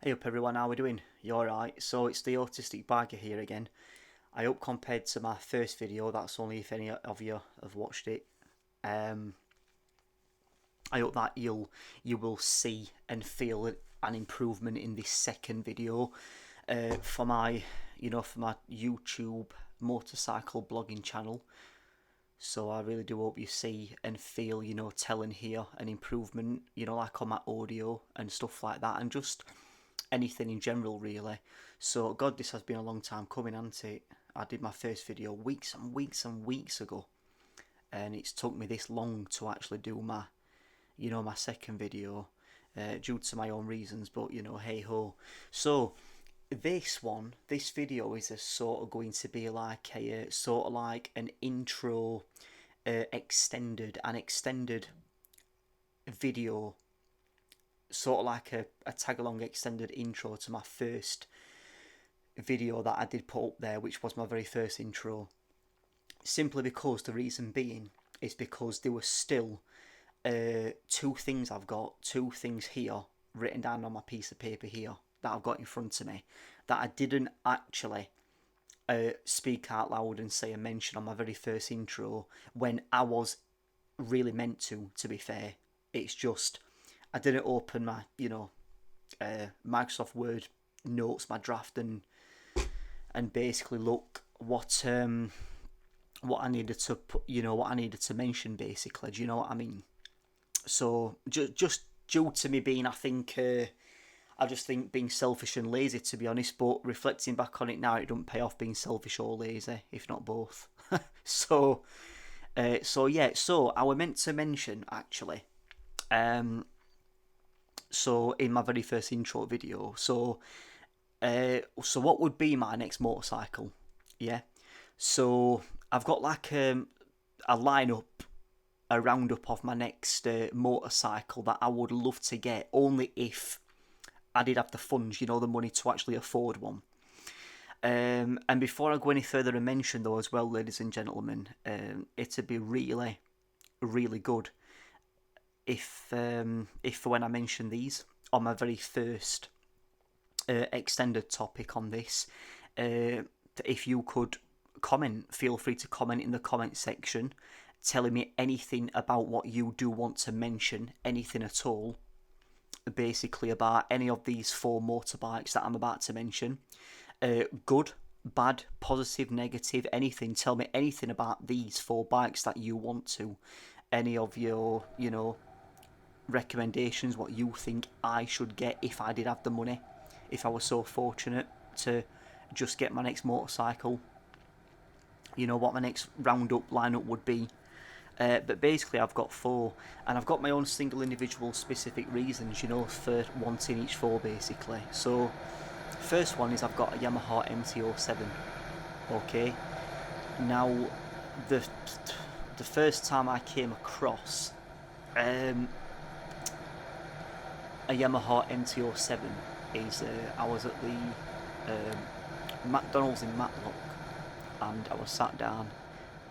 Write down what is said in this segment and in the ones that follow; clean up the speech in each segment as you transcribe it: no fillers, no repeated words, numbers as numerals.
Hey up everyone, how we doing? You alright? So it's the Autistic Biker here again. I hope compared to my first video, that's only if any of you have watched it. Um, I hope that you will see and feel an improvement in this second video for my YouTube motorcycle blogging channel. So I really do hope you see and feel, tell and hear an improvement, like on my audio and stuff like that, and just anything in general really. So God, this has been a long time coming, hasn't it? I did my first video weeks and weeks and weeks ago, and it's took me this long to actually do my second video, due to my own reasons, but hey ho. So this video is a sort of going to be like a sort of like an intro, extended video, sort of like a tag along extended intro to my first video that I did put up there, which was my very first intro. Simply because the reason being is because there were still two things here written down on my piece of paper here that I've got in front of me that I didn't actually speak out loud and say and mention on my very first intro when I was really meant to be fair. It's just I didn't open my Microsoft Word notes, my draft, and basically look what I needed to put, what I needed to mention basically. Do you know what I mean? So just due to me being, I just think being selfish and lazy, to be honest. But reflecting back on it now, it doesn't pay off being selfish or lazy, if not both. So yeah. So I was meant to mention actually. So in my very first intro video. So what would be my next motorcycle? Yeah. So I've got like a lineup, a roundup of my next motorcycle that I would love to get, only if I did have the funds, the money to actually afford one. And before I go any further and mention though as well, ladies and gentlemen, it'd be really, really good if when I mention these on my very first extended topic on this, if you could comment, feel free to comment in the comment section, telling me anything about what you do want to mention, anything at all, basically about any of these four motorbikes that I'm about to mention. Good, bad, positive, negative, anything. Tell me anything about these four bikes that you want to. Any of your, recommendations, what you think I should get if I did have the money, if I was so fortunate to just get my next motorcycle, what my next roundup lineup would be. But basically I've got four, and I've got my own single individual specific reasons, for wanting each four basically. So first one is I've got a Yamaha MT-07. Okay, now the first time I came across a Yamaha MT-07 is I was at the McDonald's in Matlock, and I was sat down,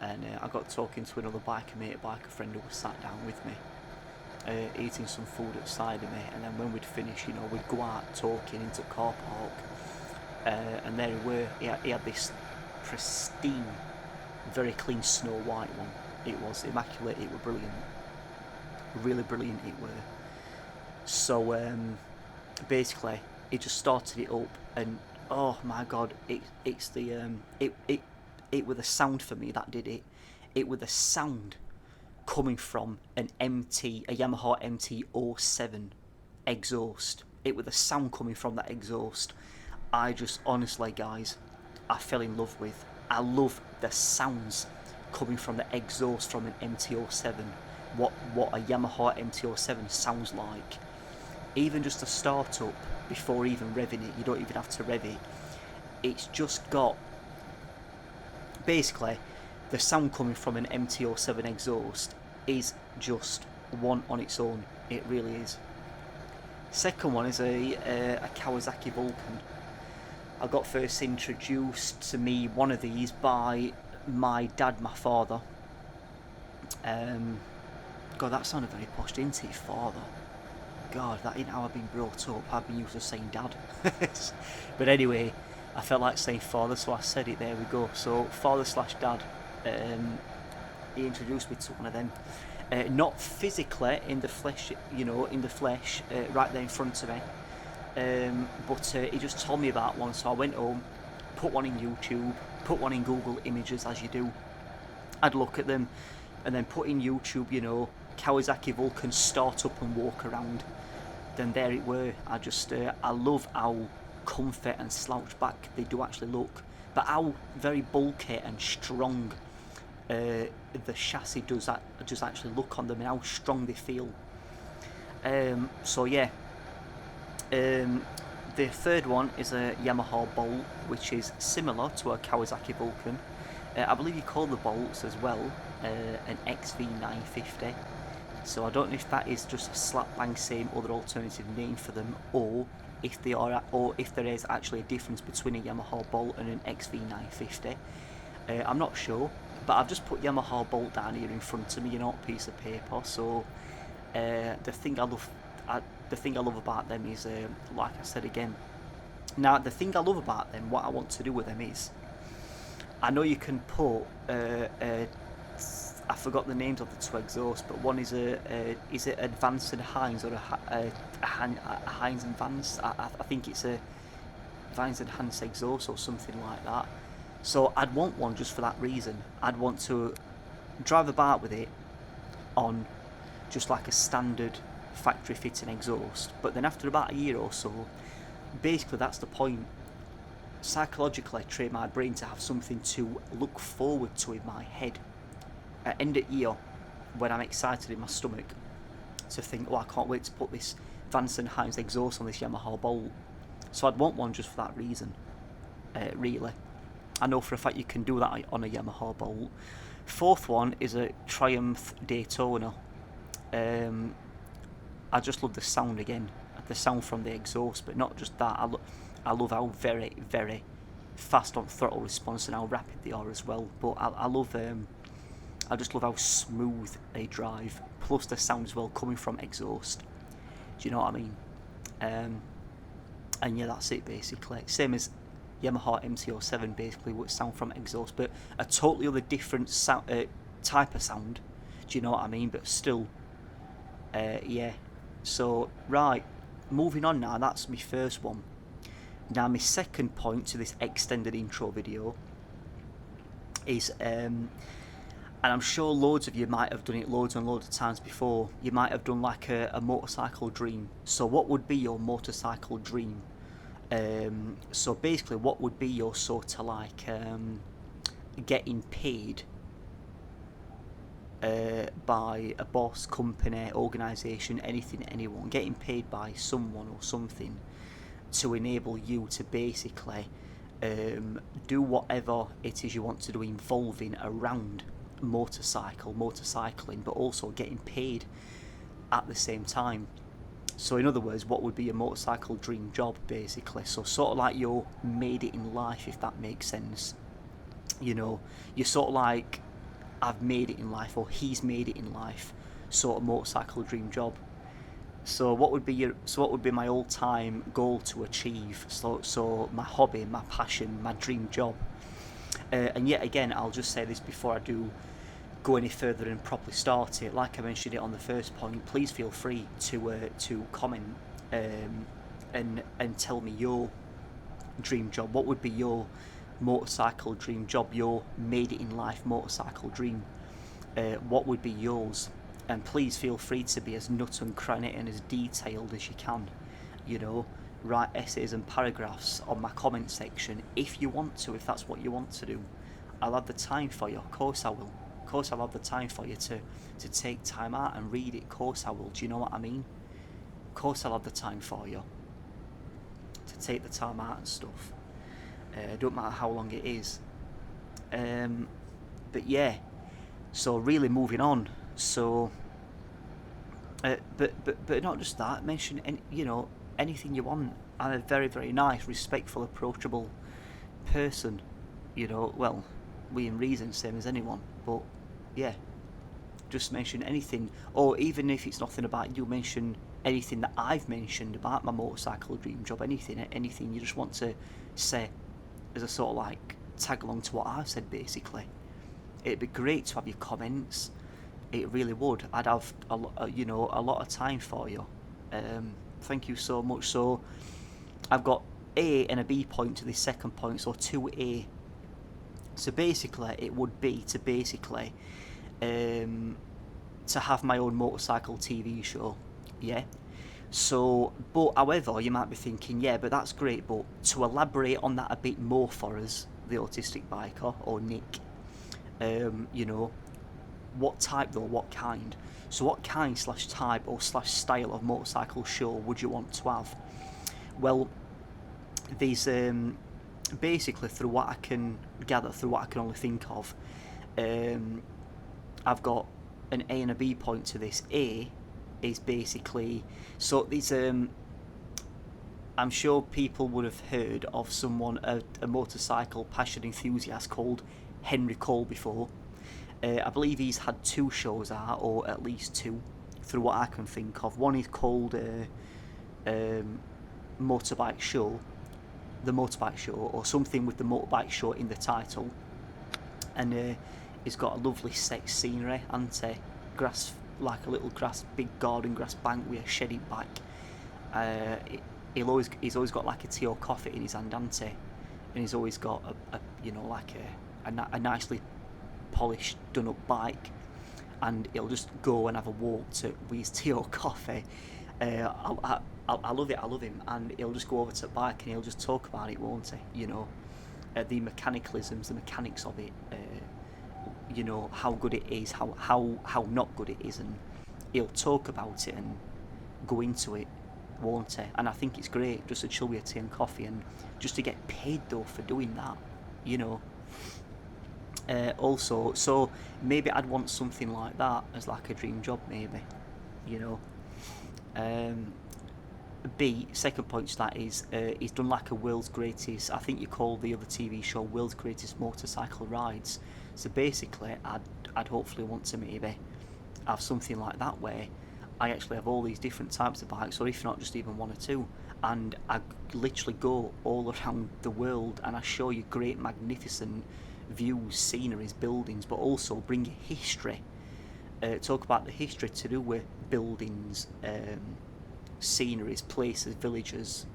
and I got talking to another biker mate, a biker friend who was sat down with me, eating some food outside of me, and then when we'd finish, we'd go out talking into the car park, and there we were. He had this pristine, very clean Snow White one. It was immaculate. It was brilliant, really brilliant. It were. So basically, he just started it up, and oh my god, it's the it was the sound for me that did it. It was the sound coming from a Yamaha MT-07 exhaust. It was the sound coming from that exhaust. I just honestly, guys, I fell in love with. I love the sounds coming from the exhaust from an MT-07. What a Yamaha MT-07 sounds like. Even just a start up before even revving it, you don't even have to rev it. It's just got basically the sound coming from an MT-07 exhaust is just one on its own. It really is. Second one is a Kawasaki Vulcan. I got first introduced to me one of these by my dad, my father. God, that sounded very posh, didn't it? Father. God, that ain't how I've been brought up. I've been used to saying dad. But anyway, I felt like saying father, so I said it. There we go. So father/dad. He introduced me to one of them. Not physically in the flesh, right there in front of me. But he just told me about one, so I went home, put one in YouTube, put one in Google Images, as you do. I'd look at them, and then put in YouTube, Kawasaki Vulcan start up and walk around. Then there it were. I love how comfy and slouched back they do actually look, but how very bulky and strong the chassis does actually look on them, and how strong they feel. So yeah. The third one is a Yamaha Bolt, which is similar to a Kawasaki Vulcan. I believe you call the Bolts as well an XV950. So I don't know if that is just a slap bang same other alternative name for them, or if there is actually a difference between a Yamaha Bolt and an XV950. I'm not sure, but I've just put Yamaha Bolt down here in front of me, a piece of paper. So the thing I love about them is, like I said again. Now, the thing I love about them, what I want to do with them is, I know you can put, I forgot the names of the two exhausts, but one is is it Advanced and Heinz, or a Heinz and Vance? I think it's a Vines and Hans exhaust or something like that. So I'd want one just for that reason. I'd want to drive about with it on just like a standard factory fitting exhaust, but then after about a year or so, basically that's the point. Psychologically, I train my brain to have something to look forward to in my head at end of year, when I'm excited in my stomach, to think, oh, I can't wait to put this Vance and Heinz exhaust on this Yamaha Bolt. So I'd want one just for that reason, really. I know for a fact you can do that on a Yamaha Bolt. Fourth one is a Triumph Daytona. I just love the sound again, the sound from the exhaust, but not just that. I love how very, very fast on throttle response and how rapid they are as well. But I just love how smooth they drive, plus the sound as well coming from exhaust. Do you know what I mean? And yeah, that's it basically. Same as Yamaha MT-07, basically, with sound from exhaust, but a totally other different type of sound. Do you know what I mean? But still, yeah. So right, moving on now. That's my first one. Now my second point to this extended intro video is, and I'm sure loads of you might have done it loads and loads of times before. You might have done like a motorcycle dream. So what would be your motorcycle dream? So basically, what would be your sort of like getting paid by a boss, company, organisation, anything, anyone, getting paid by someone or something to enable you to basically do whatever it is you want to do involving around motorcycling, but also getting paid at the same time. So in other words, what would be a motorcycle dream job, basically? So sort of like you're made it in life, if that makes sense. You're sort of like, I've made it in life, or he's made it in life, sort of motorcycle dream job. So what would be my all-time goal to achieve? So my hobby, my passion, my dream job. And yet again, I'll just say this before I do go any further and properly start it. Like I mentioned it on the first point, please feel free to comment and tell me your dream job. What would be your motorcycle dream job? Your made it in life motorcycle dream. What would be yours? And please feel free to be as nut and cranny and as detailed as you can. Write essays and paragraphs on my comment section if you want to, if that's what you want to do. I'll have the time for you. Of course I will. Of course I'll have the time for you to take time out and read it. Of course I will. Do you know what I mean? Of course I'll have the time for you to take the time out and stuff. Don't matter how long it is. But yeah. So really moving on. So, but not just that. Mention anything you want. I'm a very, very nice, respectful, approachable person. Well, within reason, same as anyone. But yeah, just mention anything, or even if it's nothing about you, mention anything that I've mentioned about my motorcycle dream job, anything you just want to say as a sort of like tag along to what I've said, basically. It'd be great to have your comments. It really would. I'd have a lot of time for you. Thank you so much. So I've got A and a B point to this second point, so 2A. So basically, it would be to have my own motorcycle TV show. Yeah. So, but however, you might be thinking, yeah, but that's great, but to elaborate on that a bit more for us, the Autistic Biker or Nick, what type though, what kind? So what kind / type or / style of motorcycle show would you want to have? Well, these basically, through what I can gather, through what I can only think of, I've got an A and a B point to this. A is basically, so these I'm sure people would have heard of someone, a motorcycle passion enthusiast called Henry Cole before. I believe he's had 2 shows out, or at least 2, through what I can think of. One is called Motorbike Show, the Motorbike Show, or something with the Motorbike Show in the title. And he's got a lovely set scenery, and grass, like a little big garden grass bank with a sheddy back. He's always got like a tea or coffee in his hand, and he's always got a nicely polished, done up bike, and he'll just go and have a walk with his tea or coffee. I love him, and he'll just go over to the bike and he'll just talk about it, won't he? The mechanicalisms, the mechanics of it, how good it is, how not good it is, and he'll talk about it and go into it, won't he? And I think it's great just to chill with a tea and coffee, and just to get paid though for doing that, also, so maybe I'd want something like that as like a dream job, maybe, B, second point to that is he's done like a world's greatest, I think you call the other TV show World's Greatest Motorcycle Rides. So basically I'd hopefully want to maybe have something like that where I actually have all these different types of bikes, or if not just even 1 or 2, and I literally go all around the world and I show you great magnificent views, sceneries, buildings, but also bring you history, talk about the history to do with buildings, sceneries, places, villages,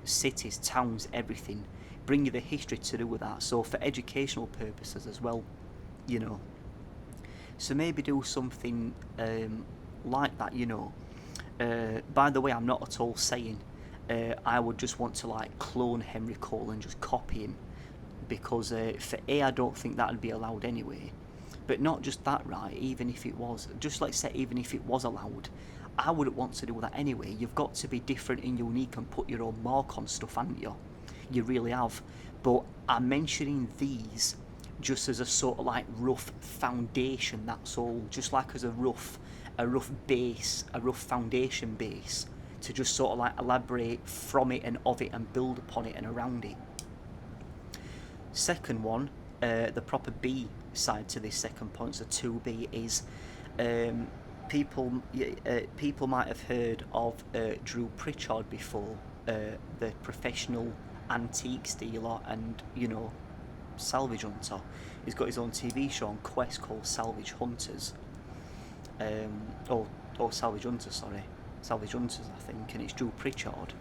cities, towns, everything. Bring you the history to do with that, so for educational purposes as well, so maybe do something like that. By the way, I'm not at all saying I would just want to like clone Henry Cole and just copy him, because for A, I don't think that would be allowed anyway. But not just that, right, even if it was, just let's say even if it was allowed, I wouldn't want to do that anyway. You've got to be different and unique and put your own mark on stuff, haven't you? You really have. But I'm mentioning these just as a sort of like rough foundation, that's all. Just like as a rough base, a rough foundation base, to just sort of like elaborate from it and of it and build upon it and around it. Second one, the proper B side to this second point, so 2B, is people might have heard of Drew Pritchard before, the professional antiques dealer and salvage hunter. He's got his own TV show on Quest called Salvage Hunters, or Salvage Hunters, Salvage Hunters I think, and it's Drew Pritchard.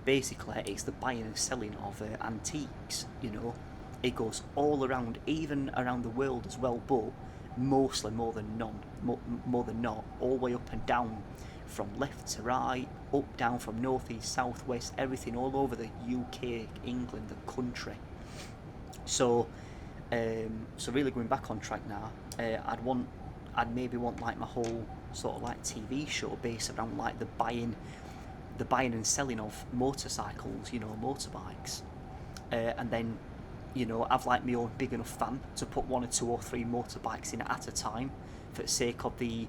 Basically it's the buying and selling of antiques. It goes all around, even around the world as well, but mostly more than not, all the way up and down, from left to right, up, down, from north, east, south, west, everything, all over the UK, England, the country. So really going back on track now, I'd maybe want like my whole sort of like TV show based around like the buying and selling of motorcycles, motorbikes, and then have like my own big enough van to put 1 or 2 or 3 motorbikes in at a time, for the sake of the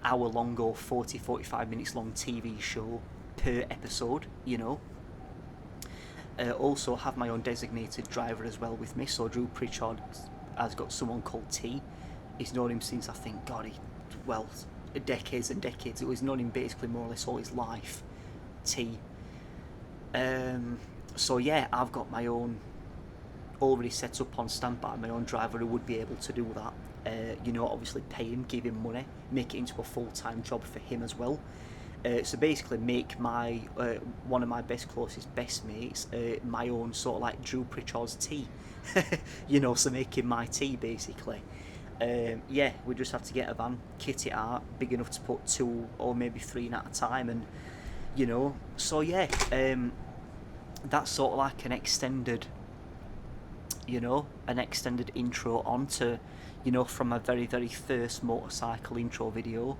hour long or 45 minutes long TV show per episode. Also have my own designated driver as well with me. So Drew Pritchard has got someone called T. He's known him since I think, decades and decades. It was known him basically more or less all his life. T. So yeah, I've got my own already set up on standby, my own driver who would be able to do that. Obviously pay him, give him money, make it into a full-time job for him as well. So basically make my one of my closest best mates my own sort of like Drew Pritchard's tea. So making my tea basically. We just have to get a van, kit it out, big enough to put 2 or maybe 3 in at a time, and that's sort of like an extended intro onto, from my very, very first motorcycle intro video.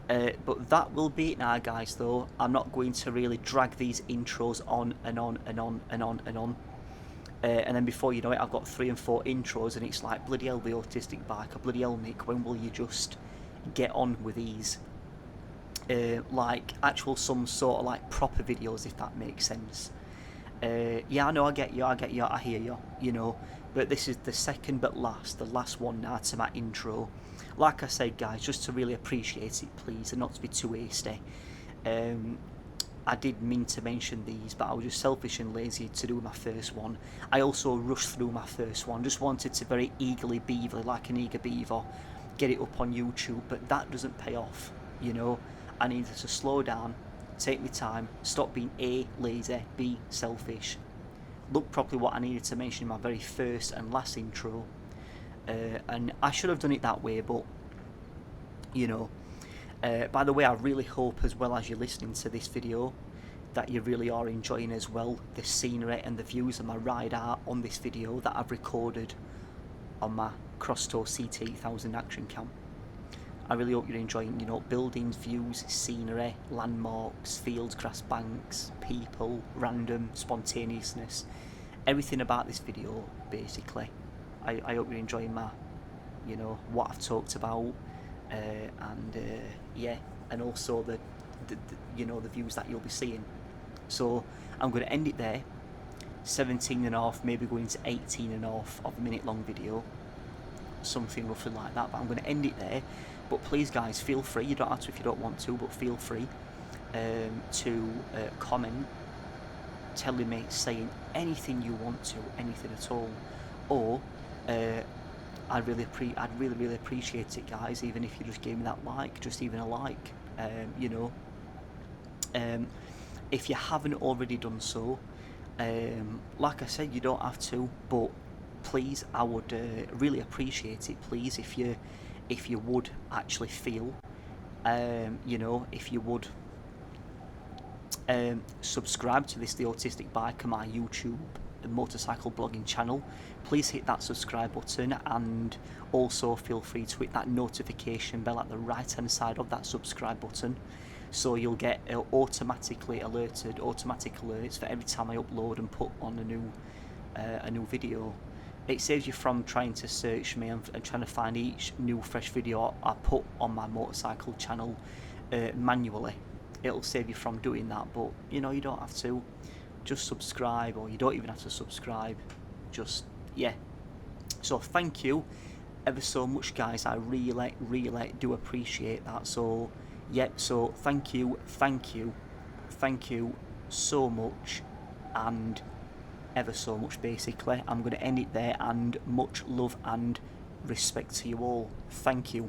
But that will be it now, guys, though. I'm not going to really drag these intros on and on and on and on and on. And then before you know it, I've got 3 and 4 intros, and it's like, bloody hell, the autistic bike, or bloody hell, Nick, when will you just get on with these? Like actual some sort of like proper videos, if that makes sense. Yeah, I know, I get you, I hear you, but this is the last one now to my intro. Like I said, guys, just to really appreciate it, please, and not to be too hasty. I did mean to mention these, but I was just selfish and lazy to do my first one. I also rushed through my first one, just wanted to very eagerly beaver, like an eager beaver, get it up on YouTube, but that doesn't pay off, I needed to slow down, take my time, stop being A, lazy, B, selfish. Look properly what I needed to mention in my very first and last intro. And I should have done it that way, but, by the way, I really hope, as well as you're listening to this video, that you really are enjoying as well the scenery and the views of my ride out on this video that I've recorded on my Crosstow CT1000 action cam. I really hope you're enjoying, buildings, views, scenery, landmarks, fields, grass banks, people, random, spontaneousness, everything about this video, basically. I hope you're enjoying my, what I've talked about, and also the views that you'll be seeing. So I'm going to end it there. 17 and a half, maybe going to 18 and a half of a minute long video, something roughly like that, but I'm going to end it there. But please, guys, feel free, you don't have to if you don't want to, but feel free to comment, telling me, saying anything you want to, anything at all, or I'd really appreciate it, guys, even if you just gave me that like, just even a like, if you haven't already done so, like I said, you don't have to, but please, I would really appreciate it, please, if you would actually feel, if you would subscribe to this, The Autistic Biker, my YouTube and motorcycle blogging channel. Please hit that subscribe button, and also feel free to hit that notification bell at the right hand side of that subscribe button, so you'll get automatic alerts for every time I upload and put on a new video. It saves you from trying to search me and trying to find each new fresh video I put on my motorcycle channel manually. It'll save you from doing that, but you don't have to. Just subscribe, or you don't even have to subscribe. Just, yeah. So thank you ever so much, guys. I really, really do appreciate that. So, yeah, so thank you so much, and ever so much, basically. I'm going to end it there, and much love and respect to you all. Thank you.